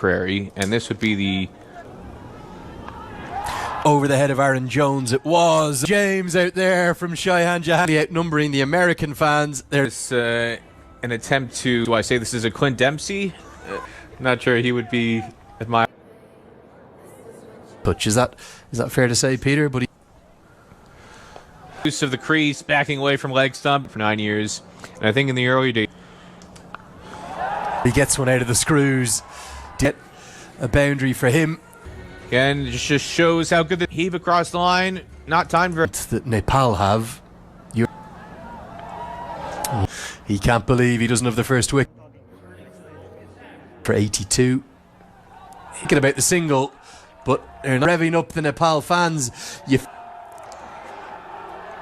Prairie, and this would be the over the head of Aaron Jones. It was James out there from Cheyenne Jahani outnumbering the American fans. There's an attempt to, do I say this is a Clint Dempsey? Not sure he would be admired. Touch, is that fair to say, Peter? But use of the crease, backing away from leg stump for 9 years, and I think in the early days he gets one out of the screws. Get a boundary for him. Again, it just shows how good the heave across the line. Not timed very. That Nepal have. He can't believe he doesn't have the first wicket for 82. Thinking about the single, but they're not revving up the Nepal fans.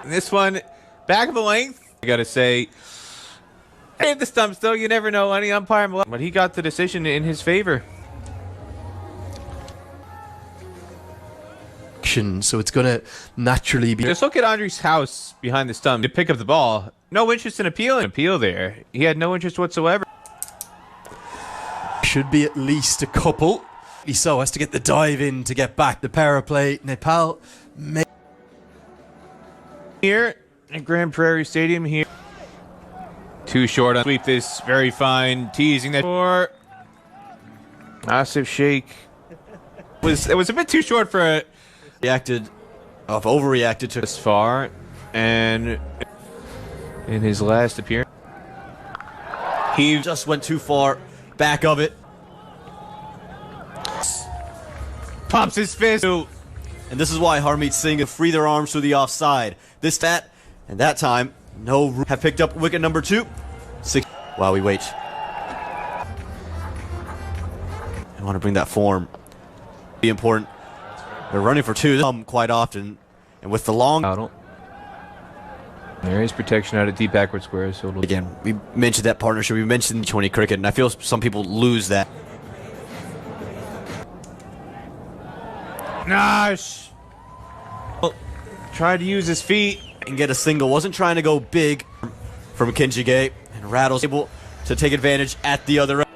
This one, back of the length. I gotta say, hey, the stumps though. You never know any umpire, but he got the decision in his favor. So it's going to naturally be. Just look at Andre's house behind the stump to pick up the ball. No interest in appeal there. He had no interest whatsoever. Should be at least a couple. He so has to get the dive in to get back. The power play. Nepal here at Grand Prairie Stadium here. Too short on sweep this. Very fine. Teasing that for Asif Sheikh. It was a bit too short for a overreacted to this far, and in his last appearance he just went too far back of it, pumps his fist, and this is why Harmeet Singh free their arms to the offside. And that time no have picked up wicket number 2. 6 while we wait. I want to bring that form, be important. They're running for 2 quite often, and with the long. There is protection out of deep backward squares. So again, we mentioned that partnership. We mentioned T20 cricket, and I feel some people lose that. Nash tried to use his feet and get a single. Wasn't trying to go big from Kinjige, and Rattle's able to take advantage at the other end.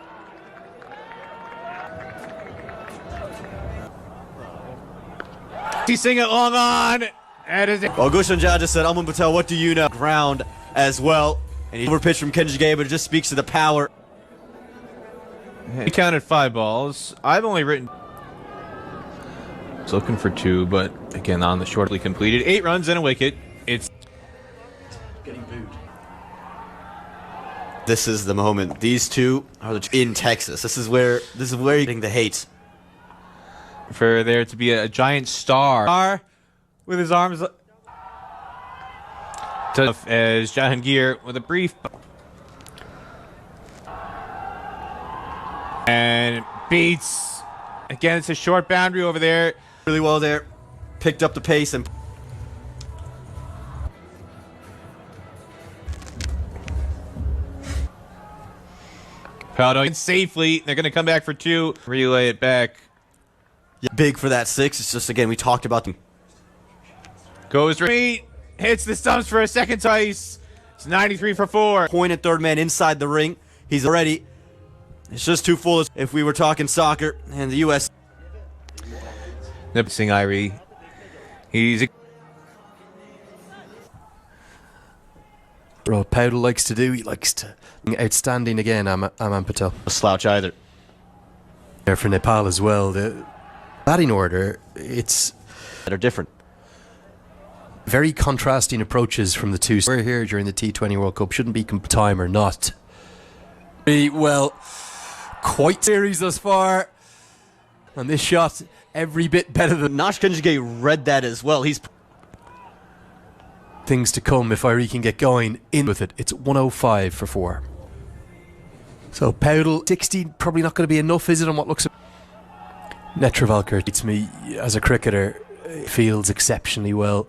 He's singing it long on. Well, Gushan Jha just said, Aman Patel, what do you know? Ground as well. And he overpitched from Kinjige, but it just speaks to the power. He counted 5 balls. I've only written. It's looking for 2, but again, on the shortly completed. 8 runs and a wicket. It's getting booed. This is the moment. These two are in Texas. This is where you're getting the hate. For there to be a giant star with his arms as Jahangir with a brief and beats again. It's a short boundary over there, really well there, picked up the pace and Paldo in safely. They're going to come back for 2, relay it back. Big for that 6. It's just, again, we talked about them. Goes right, hits the stumps for a second twice. It's 93 for 4. Pointed third man inside the ring. He's already. It's just too full. If we were talking soccer and the U.S. Singh Irie. He's what Powell likes to do. He likes to outstanding again. Aman Patel. A slouch either. There for Nepal as well. The batting order, it's that are different. Very contrasting approaches from the two. We're here during the T20 World Cup. Shouldn't be time or not. Well, quite series thus far. And this shot, every bit better than. Nash Kinjige read that as well. He's things to come if Irie can get going in with it. It's 105 for 4. So Powell, 60, probably not going to be enough, is it, on what looks. Netravalkar beats me as a cricketer. Fields exceptionally well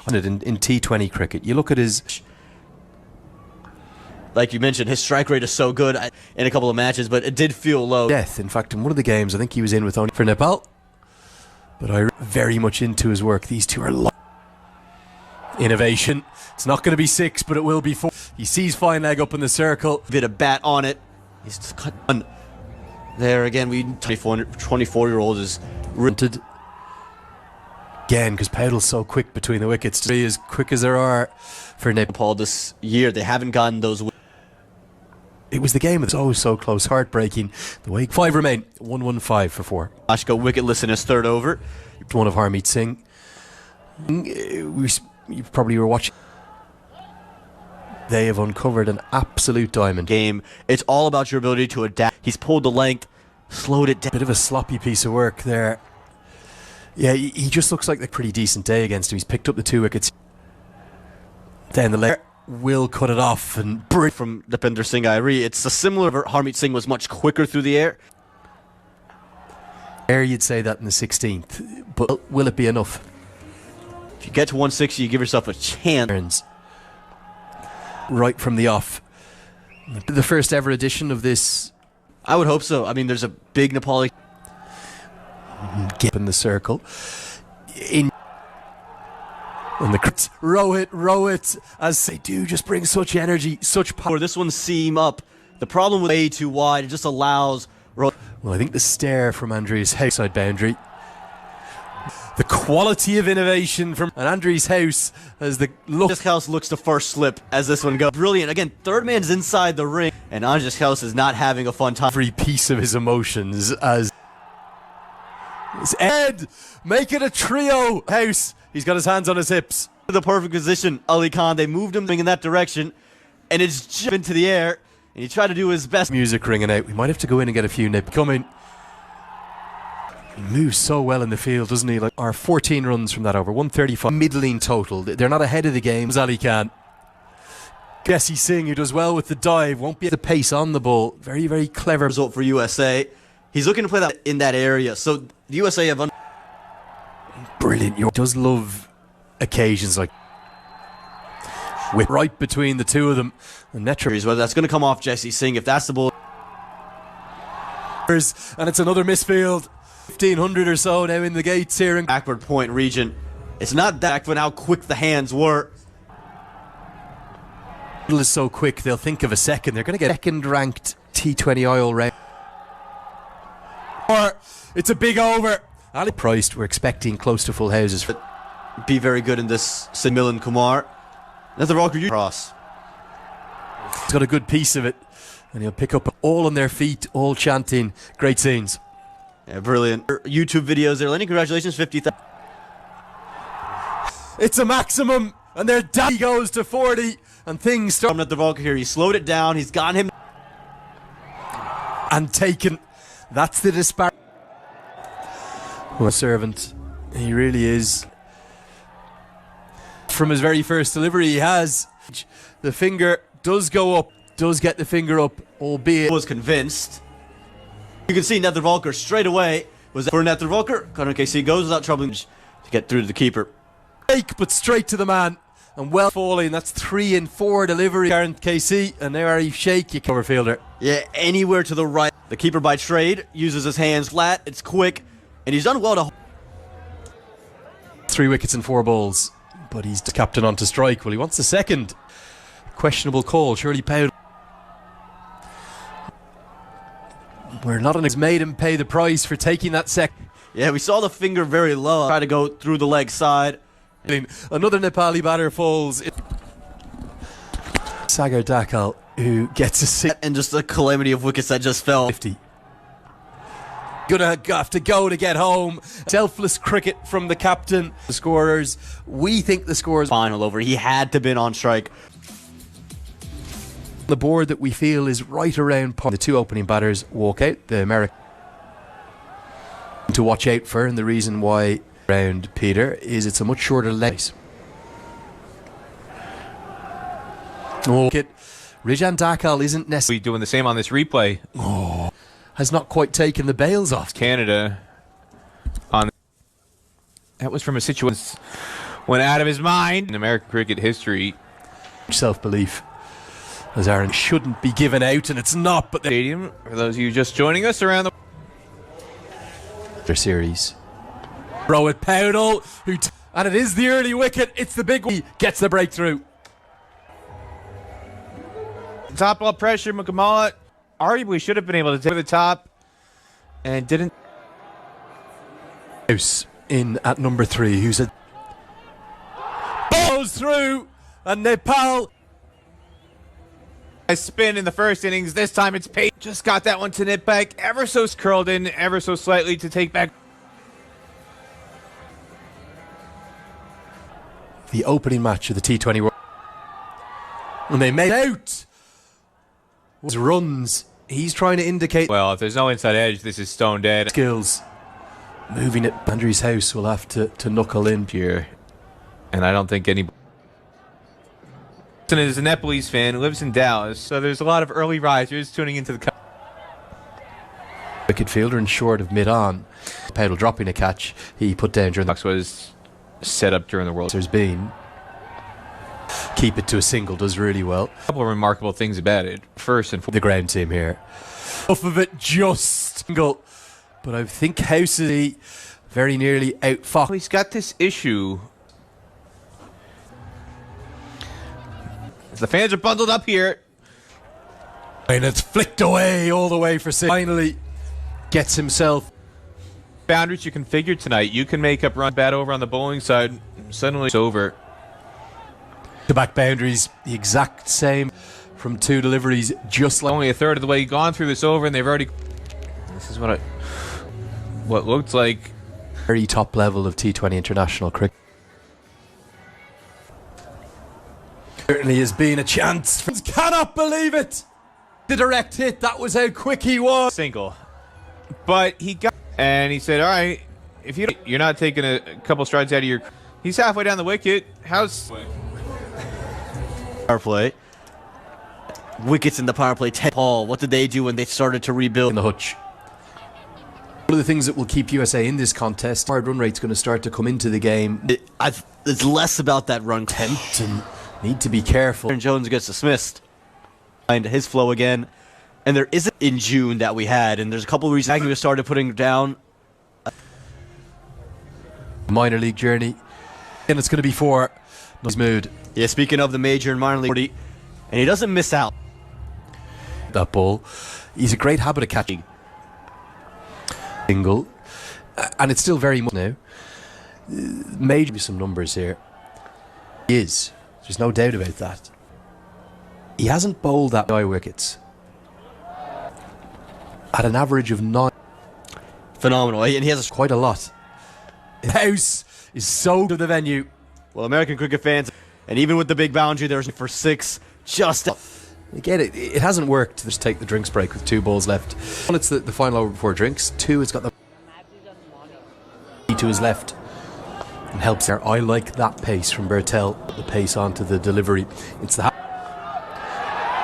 on it in T20 cricket. You look at his, like you mentioned, his strike rate is so good in a couple of matches, but it did feel low. Death. In fact, in one of the games, I think he was in with only for Nepal. But I very much into his work. These two are innovation. It's not going to be 6, but it will be 4. He sees fine leg up in the circle. Bit of bat on it. He's just cut on. There again, 24-year-old is rented again because Powell's so quick between the wickets to be as quick as there are for Nepal this year. They haven't gotten those. It was the game that's always so close, heartbreaking. The way 5 remain, 1-1-5 for 4. Ashka wicketless in his third over. One of Harmeet Singh. You probably were watching. They have uncovered an absolute diamond. Game. It's all about your ability to adapt. He's pulled the length, slowed it down. Bit of a sloppy piece of work there. Yeah, he just looks like a pretty decent day against him. He's picked up the 2 wickets. Down the left, will cut it off and bring from Deepinder Singh Airi. It's a similar. Harmeet Singh was much quicker through the air. You'd say that in the 16th, but will it be enough? If you get to 160, you give yourself a chance. Right from the off. The first ever edition of this. I would hope so. I mean, there's a big Nepali gap in the circle. In the crits, row it, as they do, just bring such energy, such power. This one seam up. The problem with way too wide, it just allows. Well, I think the stare from Andrews' house side boundary. The quality of innovation from Andrews' house as the look. Andrews' house looks to first slip as this one goes. Brilliant. Again, third man's inside the ring, and Andrews' house is not having a fun time. Every piece of his emotions as Ed, make it a trio house. He's got his hands on his hips. The perfect position, Ali Khan. They moved him in that direction, and it's just into the air. And he tried to do his best. Music ringing out. We might have to go in and get a few nip. Coming. He moves so well in the field, doesn't he? Like our 14 runs from that over. 135. Middling total. They're not ahead of the game. Ali Khan. Jesse Singh, who does well with the dive, won't be at the pace on the ball. Very, very clever result for USA. He's looking to play that in that area. So the USA have. Brilliant. He does love occasions like. With right between the two of them. And whether that's going to come off Jesse Singh, if that's the ball. And it's another misfield. 1,500 or so now in the gates here in backward point region. It's not that, but how quick the hands were. It is so quick, they'll think of a second. They're going to get second-ranked T20 oil round. Or it's a big over. Ali priced, we're expecting close to full houses. Be very good in this Milan Kumar. That's the rocker cross. He's got a good piece of it, and he'll pick up all on their feet, all chanting. Great scenes. Yeah, brilliant. YouTube videos there. Lenny, congratulations, 50,000. It's a maximum, and their daddy goes to 40, and things start. At the Volker here, he slowed it down. He's got him and taken. That's the disparity. What a servant he really is. From his very first delivery, he has the finger does go up, does get the finger up, albeit was convinced. You can see Nether Volker straight away was for Nether Volker. Conor KC goes without troubling to get through to the keeper. But straight to the man and well falling. That's 3 and 4 delivery. Karen KC and now Arif Sheikh, you cover fielder. Yeah, anywhere to the right. The keeper by trade uses his hands flat. It's quick, and he's done well to. 3 wickets and 4 balls. But he's the captain on to strike. Well, he wants a second. Questionable call. Surely Powell. We're not on his made him pay the price for taking that second. Yeah, we saw the finger very low. Try to go through the leg side. Another Nepali batter falls. Sagar Dakal, who gets a 6. And just a calamity of wickets that just fell. 50. Gonna have to go to get home. Selfless cricket from the captain. The scorers. We think the scorers. Final over. He had to been on strike. The board that we feel is right around par. The 2 opening batters walk out. The American to watch out for, and the reason why round Peter is it's a much shorter leg. Rijan Dakal isn't necessarily doing the same on this replay. Has not quite taken the bails off. Canada on that was from a situation went out of his mind in American cricket history. Self-belief, as Aaron shouldn't be given out, and it's not. But stadium for those of you just joining us around their series. Throw it, Powell, and it is the early wicket. It's the big one. He gets the breakthrough. Top ball pressure, Mukamala arguably should have been able to take the top. and didn't. House in at number 3, who's a goes through, and Nepal. A spin in the first innings. This time it's Pate. Just got that one to nip back. Ever so curled in, ever so slightly to take back. The opening match of the T20 World. And they made out. Runs. He's trying to indicate. Well, if there's no inside edge, this is stone dead. Skills. Moving it. Andrew's house will have to knuckle in Here. And I don't think any. Is a Nepalese fan who lives in Dallas, so there's a lot of early risers tuning into the. Wicket fielder and short of mid-on. Pedal dropping a catch. He put down during the. Was set up during the World. There's been. Keep it to a single does really well. A couple of remarkable things about it. First and The ground team here. Off of it just single. But I think House is very nearly out fox. he's got this issue. The fans are bundled up here. And it's flicked away all the way for six. Finally gets himself. Boundaries you configured tonight. You can make up run bat over on the bowling side. Suddenly it's over. The back boundaries, the exact same from 2 deliveries, just like. Only a third of the way gone through this over, and they've already. This is what looked like Very top level of T20 international cricket. Certainly has been a chance. Cannot believe it. The direct hit. That was how quick he was. single, but he got and he said, "All right, if you're not taking a couple strides out of your." He's halfway down the wicket. How's Power play. Wickets in the power play. Paul, what did they do when they started to rebuild? In the hutch. One of the things that will keep USA in this contest, hard run rate's going to start to come into the game. It's less about that run tempt. And need to be careful. Aaron Jones gets dismissed. Find his flow again. And there isn't in June that we had, and there's a couple of reasons Agnew started putting down. Minor league journey. And it's going to be for his mood. Yeah, speaking of the major and minor league, and he doesn't miss out. That ball. He's a great habit of catching. Single. And it's still very much now. Major some numbers here. He is. There's no doubt about that. He hasn't bowled that many wickets. At an average of 9. Phenomenal. And he has Quite a lot. The house is so to the venue. well, American cricket fans, and even with the big boundary, there's for 6. Just Again, it hasn't worked to just take the drinks break with 2 balls left. One, it's the final over before drinks. 2, it's got the to his left and helps there. I like that pace from Bertel. The pace onto the delivery. It's the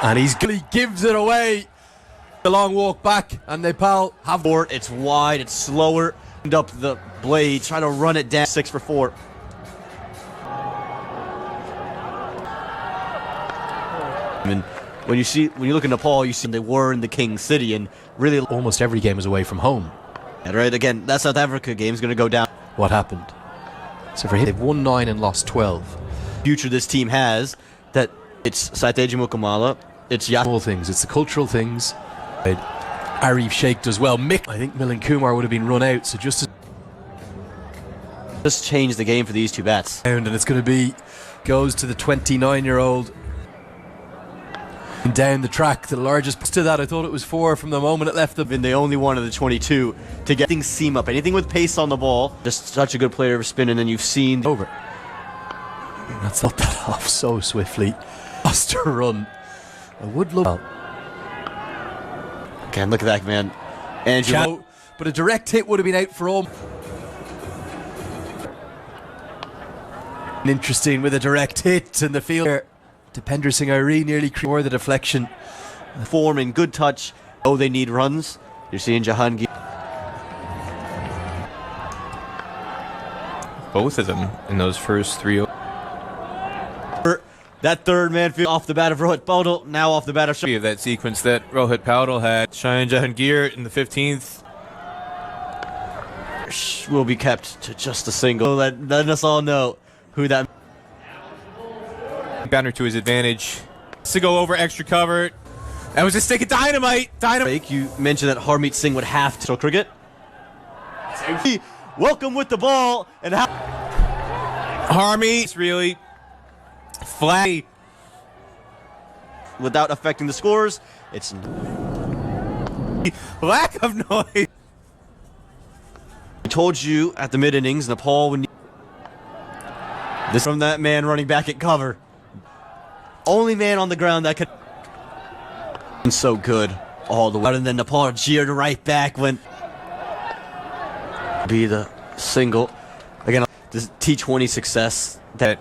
and he gives it away. The long walk back, and Nepal have board. It's wide. It's slower. End up the blade. Try to run it down. 6 for 4. I mean, when you look in Nepal, you see they were in the King City, and really almost every game is away from home. and right again. That South Africa game is going to go down. What happened? So for him, they've won 9 and lost 12. Future this team has that it's Saiteji Mukamala. It's All things. It's the cultural things. Arif Sheikh does well. Mick, I think Milan Kumar would have been run out. So just change the game for these 2 bats. and it's going to be goes to the 29-year-old. Down the track, the largest to that. I thought it was 4 from the moment it left the. Been the only one of the 22 to get things seam up. Anything with pace on the ball. Just such a good player of spinning, and you've seen Over. That's not that off so swiftly. Lost a run. I would love. Okay, look at that, man. Andrew. But a direct hit would have been out for all. Interesting with a direct hit in the field. Depender Singh Irene nearly more the deflection. Form and good touch. Oh, they need runs. You're seeing Jahangir. both of them in those first 3. That third man off the bat of Rohit Paudel, now off the bat of Of that sequence that Rohit Paudel had. Shayan Jahangir in the 15th. will be kept to just a single. Letting us all know who that. Boundary to his advantage. To go over extra cover. That was a stick of dynamite. Dynamite. You mentioned that Harmeet Singh would have to cricket. Welcome with the ball and how Harmeet really flat without affecting the scores. It's lack of noise. I told you at the mid innings, Nepal would need this from that man running back at cover. Only man on the ground that could. So good all the way, and then Nepal jeered right back when be the single again. This T20 success that